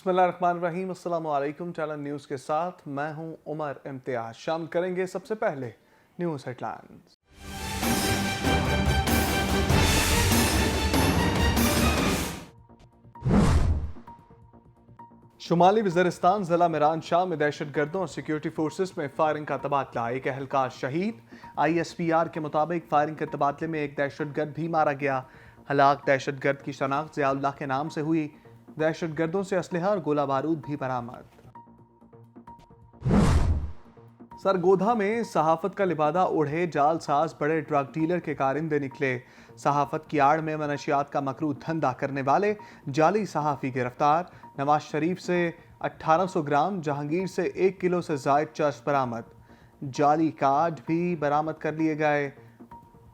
बिस्मिल्लाहिर्रहमानिर्रहीम, अस्सलाम वालेकुम। चैनल न्यूज़ के साथ मैं हूं उमर इम्तियाज। शामिल करेंगे सबसे पहले न्यूज़ हेडलाइंस। शुमाली वज़ीरिस्तान ज़िला मिरान शाह में दहशत गर्दों और सिक्योरिटी फोर्सेस में फायरिंग का तबादला, एक अहलकार शहीद। ISPR के मुताबिक फायरिंग के तबादले में एक दहशत गर्द भी मारा गया। हलाक दहशत गर्द की शनाख्त ज़ियाउल्लाह के नाम से हुई। दहशत गर्दों से असलहा और गोला बारूद भी बरामद। सरगोधा में सहाफत का लिबादा ओढ़े जालसाज बड़े ड्रग डीलर के कारिंदे निकले। सहाफत की आड़ में मनशियात का मकरू धंधा करने वाले जाली सहाफ़ी गिरफ्तार। नवाज शरीफ से 1800 ग्राम, जहांगीर से 1 किलो से जायद चर्च बरामद। जाली कार्ड भी बरामद कर लिए गए।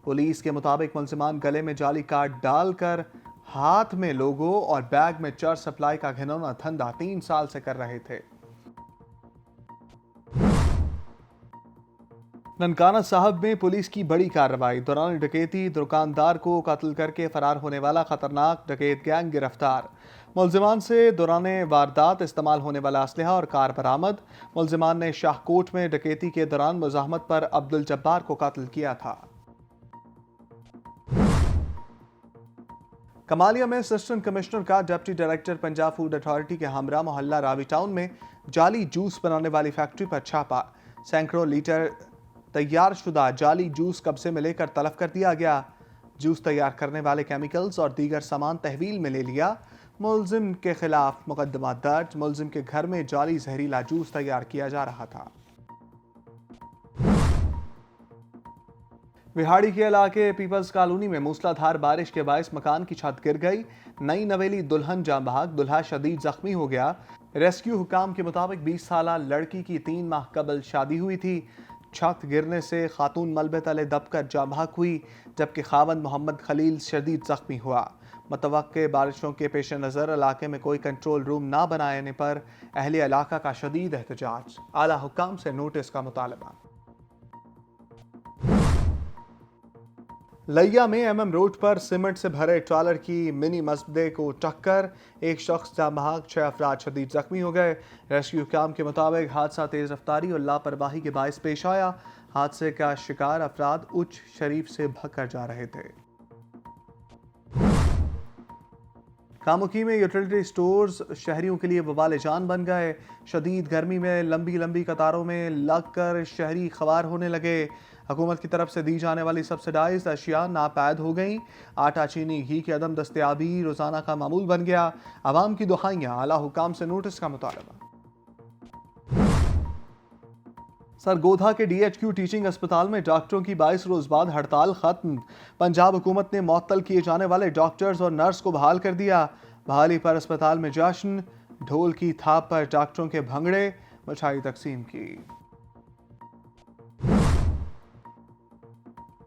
पुलिस के मुताबिक मुलजिमान गले में जाली कार्ड डालकर हाथ में लोगो और बैग में चर्च सप्लाई का घिनौना धंधा 3 साल से कर रहे थे। ननकाना साहब में पुलिस की बड़ी कार्रवाई, दौरान डकैती दुकानदार को कत्ल करके फरार होने वाला खतरनाक डकैत गैंग गिरफ्तार। मुलजिमान से दौरान वारदात इस्तेमाल होने वाला असलहा और कार बरामद। मुलजिमान ने शाहकोट में डकैती के दौरान मुजाहमत पर अब्दुल जब्बार को कत्ल किया था। कमालिया में असिस्टेंट कमिश्नर का deputy director Punjab food authority के हमरा मोहल्ला रावी टाउन में जाली जूस बनाने वाली फैक्ट्री पर छापा। सैकड़ों लीटर तैयार शुदा जाली जूस कब्जे में लेकर तलब कर दिया गया। जूस तैयार करने वाले केमिकल्स और दीगर सामान तहवील में ले लिया। मुलजिम के खिलाफ मुकदमा दर्ज। मुलजिम के घर में जाली जहरीला जूस तैयार किया जा रहा था। विहाड़ी के इलाके पीपल्स कॉलोनी में मूसलाधार बारिश के बायस मकान की छत गिर गई। नई नवेली दुल्हन जाँ बहक, दुल्हा शदीद जख्मी हो गया। रेस्क्यू हुकाम के मुताबिक 20 साला लड़की की 3 माह कबल शादी हुई थी। छत गिरने से खातून मलबे तले दबकर जाँ बहक हुई, जबकि खावंद मोहम्मद खलील शदीद जख्मी हुआ। मतवक्के बारिशों के पेश नज़र इलाके में कोई कंट्रोल रूम ना बनाने पर अहले इलाका का शदीद एहतजाज, आला हुकाम से नोटिस का मुतालबा। लैया में MM रोड पर सीमेंट से भरे ट्रॉलर की मिनी मसबदे को टक्कर, एक शख्स जाँ बहक, 6 अफराद शदीद जख्मी हो गए। रेस्क्यू काम के मुताबिक हादसा तेज रफ्तारी और लापरवाही के बायस पेश आया। हादसे का शिकार अफराद उच्च शरीफ से भागकर जा रहे थे। कामुकी में यूटिलिटी स्टोर्स शहरियों के लिए वबाल जान बन गए। शदीद गर्मी में लंबी लंबी कतारों में लगकर शहरी खवार होने लगे। हुकूमत की तरफ से दी जाने वाली सब्सिडाइज अशिया नापैद हो गईं। आटा, चीनी, घी की अदम दस्तयाबी रोजाना का मामूल बन गया। आवाम की दुहाइयां, आला हुकाम से नोटिस का मुतालबा। सरगोधा के DHQ टीचिंग अस्पताल में डॉक्टरों की 22 रोज बाद हड़ताल खत्म। पंजाब हुकूमत ने मुअत्तल किए जाने वाले डॉक्टर्स और नर्स को बहाल कर दिया। बहाली पर अस्पताल में जश्न, ढोल की थाप पर डॉक्टरों के भंगड़े, मिठाई तकसीम की।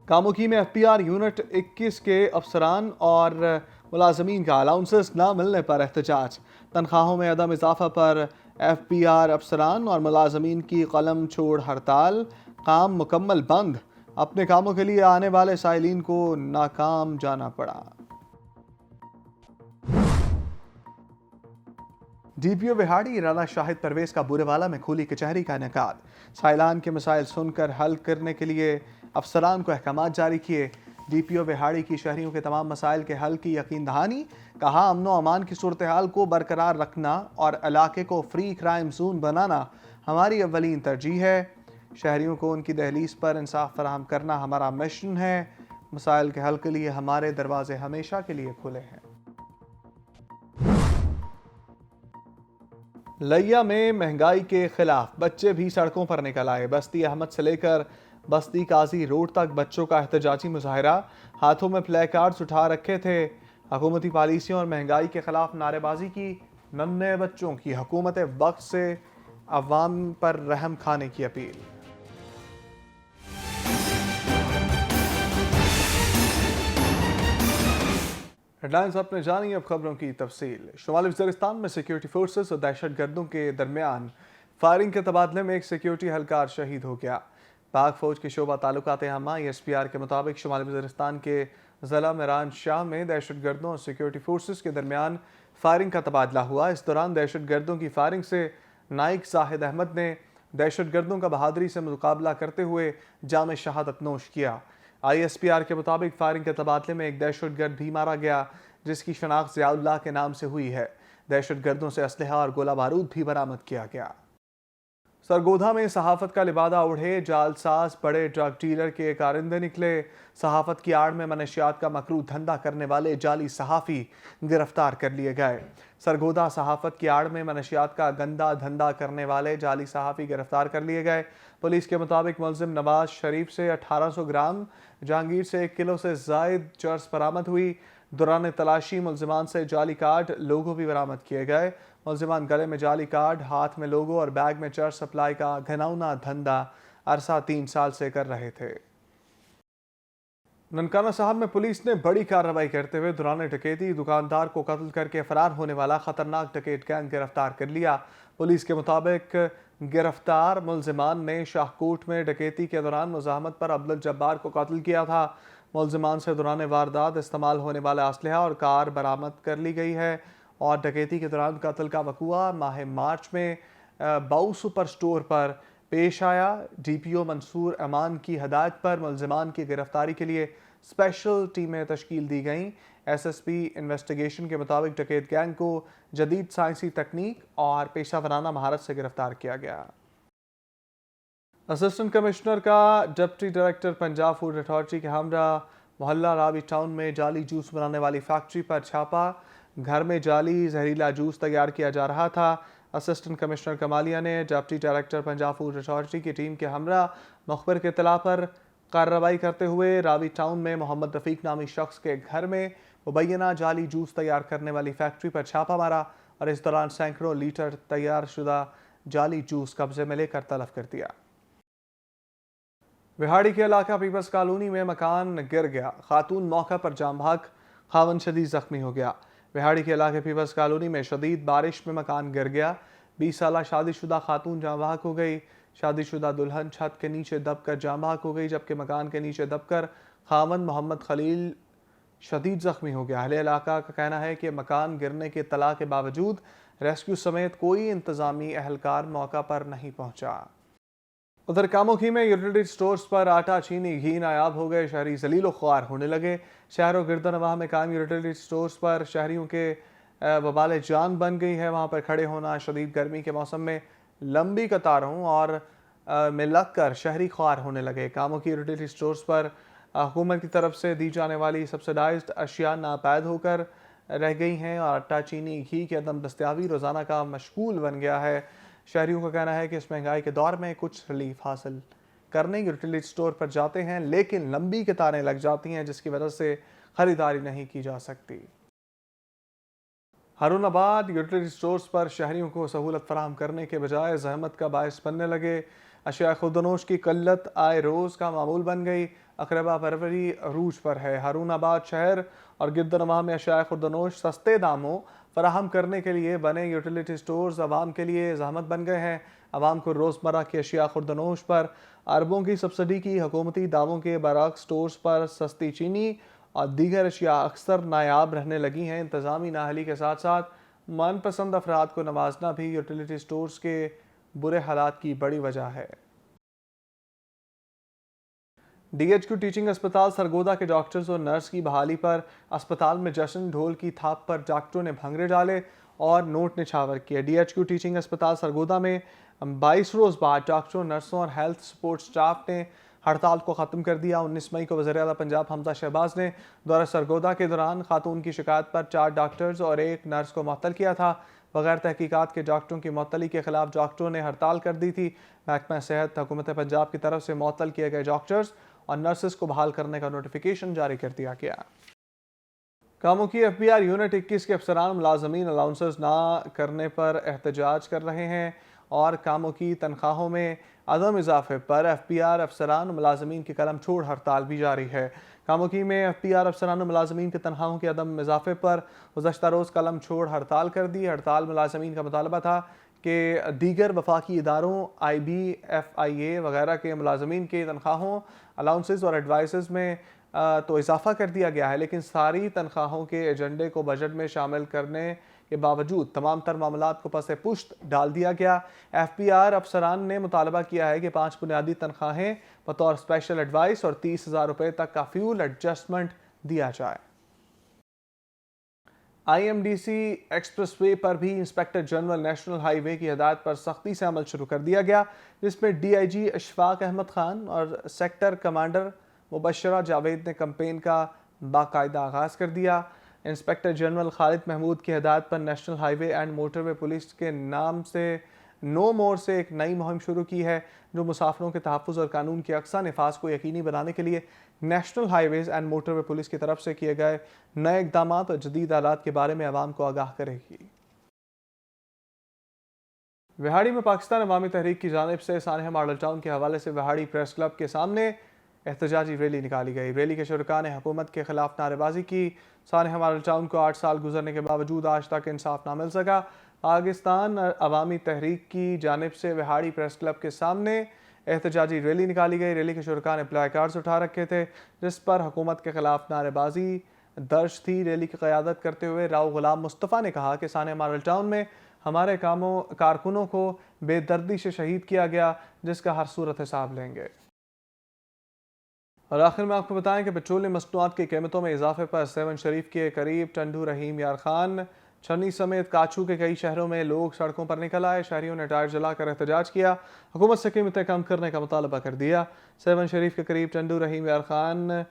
कामुकी में FPR यूनिट 21 के अफसरान और मुलाजमीन का अलाउंसेस ना मिलने पर एहतजाज। तनख्वाहों में अदम इजाफा पर FPR अफसरान और मुलाजमीन की कलम छोड़ हड़ताल, काम मुकम्मल बंद। अपने कामों के लिए आने वाले साइलिन को नाकाम जाना पड़ा। DPO विहाड़ी राना शाहिद परवेज का बुरेवाला में खुली कचहरी का इनेकाद। साइलान के मसाइल सुनकर हल करने के लिए अफसरान को अहकामात जारी किए। DPO विहाड़ी की शहरियों के तमाम मसाइल के हल की यकीन दहानी, कहा अमनो अमान की सूरत हाल को बरकरार रखना और इलाके को फ्री क्राइम जोन बनाना हमारी अव्वलीन तरजीह है। शहरियों को उनकी दहलीज पर इंसाफ फराहम करना हमारा मिशन है। मसाइल के हल के लिए हमारे दरवाजे हमेशा के लिए खुले हैं। लैया में महंगाई के खिलाफ बच्चे भी सड़कों पर निकल आए। बस्ती अहमद से लेकर बस्ती काजी रोड तक बच्चों का एहतजाजी मुजाहरा, हाथों में प्ले कार्ड्स उठा रखे थे। हुकूमती पॉलिसियों और महंगाई के खिलाफ नारेबाजी की। नन्हे बच्चों की हुकूमत वक्त से अवाम पर रहम खाने की अपील। हेडलाइंस आपने जानी, अब खबरों की तफसील। शुमाली वज़ीरिस्तान में सिक्योरिटी फोर्सेस और दहशत गर्दों के दरमियान फायरिंग के तबादले में एक सिक्योरिटी एहलकार शहीद हो गया। पाक फौज के शोबा ताल्लुकात हमा ISPR के मुताबिक शुमाली वज़ीरिस्तान के ज़िला मिरान शाह में दहशत गर्दों और सिक्योरिटी फोर्सेस के दरमियान फायरिंग का तबादला हुआ। इस दौरान दहशतगर्दों की फायरिंग से नाइक जाहिद अहमद ने दहशतगर्दों का बहादुरी से मुकाबला करते हुए जाम शहादत नोश किया। ISPR के मुताबिक फायरिंग के तबादले में एक दहशतगर्द भी मारा गया, जिसकी शनाख्त ज़ियाउल्लाह के नाम से हुई है। दहशतगर्दों से असलहा और गोला बारूद भी बरामद किया गया। सरगोधा में सहाफत का लिबादा उड़े जालसाज बड़े ड्रग डीलर के कारिंदे निकले। सहाफत की आड़ में मनशियात का मकरू धंधा करने वाले जाली सहाफ़ी गिरफ्तार कर लिए गए। सरगोधा सहाफत की आड़ में मनशियात का गंदा धंधा करने वाले जाली सहाफ़ी गिरफ्तार कर लिए गए। पुलिस के मुताबिक मुलजिम नवाज शरीफ से 1800 ग्राम, जहांगीर से 1 किलो से जायद चर्स बरामद हुई। दौरान तलाशी मुलजिमान से जाली कार्ड, लोगो भी बरामद किए गए। मुलजिमान गले में जाली कार्ड, हाथ में लोगो और बैग में चर्च सप्लाई का घिनौना धंधा अरसा 3 साल से कर रहे थे। ननकाना साहब में पुलिस ने बड़ी कार्रवाई करते हुए दौरान डकैती दुकानदार को कत्ल करके फरार होने वाला खतरनाक डकैत गैंग गिरफ्तार कर लिया। पुलिस के मुताबिक गिरफ्तार मुलजिमान ने शाहकोट में डकैती के दौरान मुजाहमत पर अब्दुल जब्बार को कत्ल किया था। मुलजिमान से दौरान वारदात इस्तेमाल होने वाला असलहा और कार बरामद कर ली गई है और डकैती के दौरान कत्ल का वकूआ माह मार्च में बाऊ सुपर स्टोर पर पेश आया। DPO मंसूर अमान की हदायत पर मुलजिमान की गिरफ्तारी के लिए स्पेशल टीमें तश्कील दी गईं। SSP इन्वेस्टिगेशन के मुताबिक डकैत गैंग को जदीद साइंसी तकनीक और पेशा वराना महारत से गिरफ्तार किया गया। असिस्टेंट कमिश्नर का deputy director Punjab food authority के हमरा मोहल्ला रावी टाउन में जाली जूस बनाने वाली फैक्ट्री पर छापा। घर में जाली जहरीला जूस तैयार किया जा रहा था। असिस्टेंट कमिश्नर कमालिया ने deputy director Punjab food authority की टीम के हमरा मुखबिर के इत्तला पर कार्रवाई करते हुए रावी टाउन में मोहम्मद रफीक नामी शख्स के घर में मुबैना जाली जूस तैयार करने वाली फैक्ट्री पर छापा मारा और इस दौरान सैकड़ों लीटर तैयार शुदा जाली जूस कब्जे में लेकर तलब कर दिया। विहाड़ी के इलाका पीपल्स कॉलोनी में मकान गिर गया। खातून मौका पर जाम भाग, खावन शदीद जख्मी हो गया। विहाड़ी के इलाके पीपल्स कॉलोनी में शदीद बारिश में मकान गिर गया। 20 साला शादीशुदा खातून जाम भाग हो गई। शादीशुदा दुल्हन छत के नीचे दबकर जाम भाग हो गई, जबकि मकान के नीचे दबकर खावन मोहम्मद खलील शदीद जख्मी हो गया। अहले इलाका का कहना है कि मकान गिरने के इत्तला के बावजूद रेस्क्यू समेत कोई इंतजामी अहलकार मौका पर नहीं पहुंचा। उधर कामोखी में यूटिलिटी स्टोर्स पर आटा, चीनी, घी नायाब हो गए। शहरी जलीलो ख्वार होने लगे। शहरों गिरदनवाह में कायम यूटिलिटी स्टोर्स पर शहरियों के वबाल जान बन गई है। वहाँ पर खड़े होना, शदीद गर्मी के मौसम में लंबी कतारों और में लग कर शहरी ख्वार होने लगे। कामोखी यूटिलिटी स्टोर्स पर हुकूमत की तरफ से दी जाने वाली सब्सिडाइज्ड अशिया नापैद होकर रह गई हैं और आटा, चीनी, घी की अदम दस्तियाबी रोज़ाना का मशगूल बन गया है। शहरियों का कहना है कि इस महंगाई के दौर में कुछ रिलीफ हासिल करने यूटिलिटी स्टोर पर जाते हैं, लेकिन लंबी कतारें लग जाती हैं, जिसकी वजह से खरीदारी नहीं की जा सकती। हारूनाबाद यूटिलिटी स्टोर्स पर शहरियों को सहूलत फराहम करने के बजाय जहमत का बायस बनने लगे। अशिया खुर्दनोश की किल्लत आए रोज़ का मामूल बन गई। अकरबा परवरी अरूज पर है। हारूनाबाद शहर और गिरदनवाह में अशिया खुर्दनोश सस्ते दामों फराहम करने के लिए बने यूटिलिटी स्टोर्स आवाम के लिए जहमत बन गए हैं। आवाम को रोज़मर्रा की अशिया खुर्दनोश पर अरबों की सब्सिडी की हुकूमती दावों के बरक्स स्टोर्स पर सस्ती चीनी और दीगर अशिया अक्सर नायाब रहने लगी हैं। इंतज़ामी नाअहली के साथ साथ मनपसंद अफराद को नवाजना भी यूटिलिटी स्टोर्स के बुरे हालात की बड़ी वजह है। DHQ टीचिंग अस्पताल सरगोदा के डॉक्टर्स और नर्स की बहाली पर अस्पताल में जश्न, ढोल की थाप पर डॉक्टरों ने भंगड़े डाले और नोट निछावर किए। DHQ टीचिंग अस्पताल सरगोदा में 22 रोज़ बाद डॉक्टरों, नर्सों और हेल्थ सपोर्ट स्टाफ ने हड़ताल को ख़त्म कर दिया। 19 मई को वज़ीर-ए-आला पंजाब हमजा शहबाज ने दौरा सरगोदा के दौरान खातून की शिकायत पर 4 डॉक्टर्स और 1 नर्स को मुअत्तल किया था। बगैर तहकीकात के डॉक्टरों की मुअत्तली के खिलाफ डॉक्टरों ने हड़ताल कर दी थी। महकमा सेहत हुकूमत पंजाब की तरफ से मुअत्तल किए गए डॉक्टर्स और नर्सेस को बहाल करने का नोटिफिकेशन जारी कर दिया गया। कामोखी FBR यूनिट 21 के अफसरान मुलाजमीन अलाउंसेस ना करने पर एहतजाज कर रहे हैं और कामोखी तनख्वाहों में अदम इजाफे पर FBR अफसरान मुलाजमीन की कलम छोड़ हड़ताल भी जारी है। कामोखी में FBR अफसरान मुलाजमीन की तनख्वाहों के अदम इजाफे पर गुज़श्ता रोज़ कलम छोड़ हड़ताल कर दी। हड़ताल मुलाजमीन का मुतालबा था कि दीगर वफाकी इदारों IB, FIA वगैरह के मुलाजमीन की तनख्वाहों, अलाउंसेस और एडवाइसेस में तो इजाफा कर दिया गया है, लेकिन सारी तनख्वाहों के एजेंडे को बजट में शामिल करने के बावजूद तमाम तर मामलात को पसे पुश्त डाल दिया गया। FBR अफसरान ने मुतालबा किया है कि 5 बुनियादी तनख्वाहें बतौर स्पेशल एडवाइस और 30,000 रुपये तक का फ्यूल एडजस्टमेंट दिया जाए। IMDC एक्सप्रेसवे पर भी इंस्पेक्टर जनरल नेशनल हाईवे की हिदायत पर सख्ती से अमल शुरू कर दिया गया, जिसमें DIG अशफाक अहमद खान और सेक्टर कमांडर मुबशरा जावेद ने कैंपेन का बाकायदा आगाज़ कर दिया। इंस्पेक्टर जनरल खालिद महमूद की हिदायत पर national highway and motorway police के नाम से नो मोर से एक नई मुहिम शुरू की है, जो मुसाफिरों के तहफ़्फ़ुज़ और कानून के अक्सा नफाज को यकीनी बनाने के लिए national highways and motorway police की तरफ से किए गए नए इकदाम और जदीद आलात के बारे में अवाम को आगाह करेगी। विहाड़ी में पाकिस्तान अवामी तहरीक की जानिब से सानहा मॉडल टाउन के हवाले से विहाड़ी प्रेस क्लब के सामने एहतजाजी रैली निकाली गई। रैली के शुरका ने हुकूमत के खिलाफ नारेबाजी की। सानहा मॉडल टाउन को 8 साल गुजरने के बावजूद आज तक इंसाफ ना मिल सका। पाकिस्तान अवामी तहरीक की जानिब से विहाड़ी प्रेस क्लब के सामने एहतजाजी रैली निकाली गई। रैली के शुरका ने प्लाई कार्ड्स उठा रखे थे, जिस पर हुकूमत के खिलाफ नारेबाजी दर्ज थी। रैली की क़यादत करते हुए राव गुलाम मुस्तफ़ा ने कहा कि सानहा मॉडल टाउन में हमारे कारकुनों को बेदर्दी से शहीद किया गया, जिसका हर सूरत हिसाब लेंगे। और आखिर में आपको बताएं कि पेट्रोलियम मसनूआत की कीमतों में इजाफे पर सेवन शरीफ के करीब टंडू रहीम यार खान, छन्नी समेत काचू के कई शहरों में लोग सड़कों पर निकल आए। शहरियों ने टायर जलाकर एहतजाज किया, हुकूमत से कीमतें कम करने का मुतालबा कर दिया। सेवन शरीफ के करीब टंडू रहीम यार खान,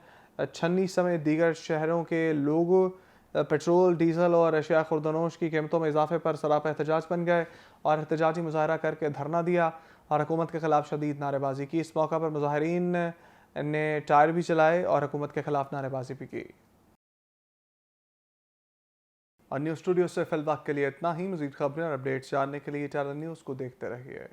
छन्नी समेत दीगर शहरों के लोग पेट्रोल, डीजल और अशिया खुर्दनोश की कीमतों में इजाफे पर सरापा एहतजाज बन गए और एहतजाजी मुजाहरा करके धरना दिया और हुकूमत के खिलाफ शदीद नारेबाजी की। इस मौका पर मुजाहरीन ने टायर भी चलाए और हुकूमत के खिलाफ नारेबाजी भी की। और न्यूज़ स्टूडियो से फिलहाल के लिए इतना ही। मज़ीद खबरें और अपडेट्स जानने के लिए चैनल न्यूज़ को देखते रहिए।